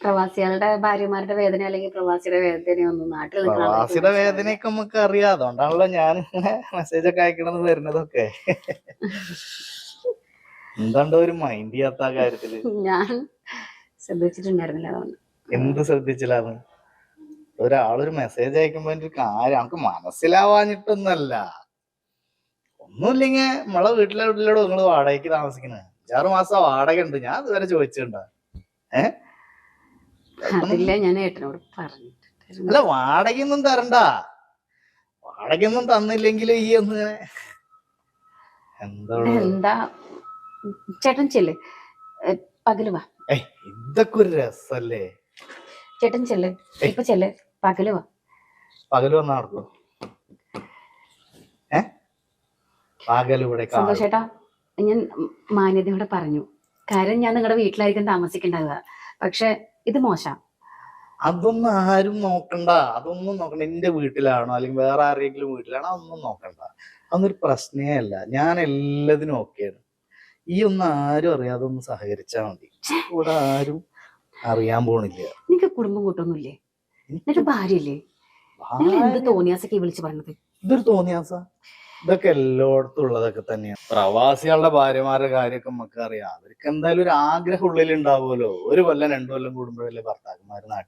പ്രവാസികളുടെ ഭാര്യമാരുടെ വേദന അല്ലെങ്കിൽ പ്രവാസിയുടെ വേദനയൊന്നും നാട്ടിൽ നിൽക്കുന്ന ആളുകൾക്ക് പ്രവാസിയുടെ മനസ്സിലാവില്ല. വേദനയൊക്കെ നമുക്ക് അറിയാം. അതുകൊണ്ടാണല്ലോ ഞാൻ ഇങ്ങനെ മെസ്സേജ് ഒക്കെ അയക്കണത് വരുന്നതൊക്കെ. എന്താണ്ടോ ഒരു മൈൻഡ് ചെയ്യാത്ത ആ കാര്യത്തില്. ഞാൻ ശ്രദ്ധിച്ചിട്ടുണ്ടായിരുന്നില്ല അതുകൊണ്ട്. എന്ത് ശ്രദ്ധിച്ചില്ലാന്ന്? ഒരാളൊരു മെസ്സേജ് അയക്കുമ്പോ ഒരു കാര്യം നമുക്ക് മനസ്സിലാവാഞ്ഞിട്ടൊന്നല്ല. ഒന്നുമില്ലെങ്കിൽ നമ്മളെ വീട്ടിലോട് നിങ്ങള് വാടകയ്ക്ക് താമസിക്കണേ 5-6 മാസം വാടക ഉണ്ട്. ഞാൻ ഇതുവരെ ചോദിച്ചിട്ടുണ്ടോ? അതില്ല, ഞാൻ ഏട്ടനോട് പറഞ്ഞിട്ടുണ്ടായിരുന്നു. അല്ല, വാടകയൊന്നും തരണ്ട. വാടകയൊന്നും തന്നില്ലെങ്കിൽ ഈ ഒന്ന് എന്താ ചേട്ടൻ ചെല്ല്, പകല് വാ. ഇതൊക്കെ ഒരു രസല്ലേ? ചേട്ടൻ ചെല്ല്, ഇപ്പൊ ചെല്ല്, പകല് വാ. പകല് വന്നാ നടക്കും? പകല് ഇവിടെ സന്തോഷേട്ടാ, ഞാൻ മാന്യതയോടെ പറഞ്ഞു. കാര്യം ഞാൻ നിങ്ങളുടെ വീട്ടിലായിരിക്കും താമസിക്കേണ്ടത്. പക്ഷെ ഇത് മോശം. അതൊന്നും ആരും നോക്കണ്ട. അതൊന്നും നോക്കണ്ട. എന്റെ വീട്ടിലാണോ അല്ലെങ്കിൽ വേറെ ആരെങ്കിലും വീട്ടിലാണോ അതൊന്നും നോക്കണ്ട. അതൊന്നൊരു പ്രശ്നേ അല്ല. ഞാൻ എല്ലാത്തിനും ഓക്കെയാണ്. ഈ ഒന്നും ആരും അറിയാതെ ഒന്ന് സഹകരിച്ചാ മതി. ഇവിടെ ആരും അറിയാൻ പോണില്ല. നിനക്ക് കുടുംബം കൂട്ടൊന്നുമില്ലേ? നിനക്ക് ഭാര്യയില്ലേ? എന്ത് തോന്നിയാസൊക്കെ വിളിച്ചു പറഞ്ഞത്? ഇതൊരു തോന്നിയാസ? ഇതൊക്കെ എല്ലായിടത്തും ഉള്ളതൊക്കെ തന്നെയാണ്. പ്രവാസികളുടെ ഭാര്യമാരുടെ കാര്യമൊക്കെ നമുക്ക് അറിയാം. അവർക്ക് എന്തായാലും ഒരു ആഗ്രഹം ഉള്ളിൽ ഉണ്ടാവുമല്ലോ. 1 കൊല്ലം 2 കൊല്ലം കൂടുമ്പോഴല്ലേ ഭർത്താക്കന്മാർ നാട്ടിൽ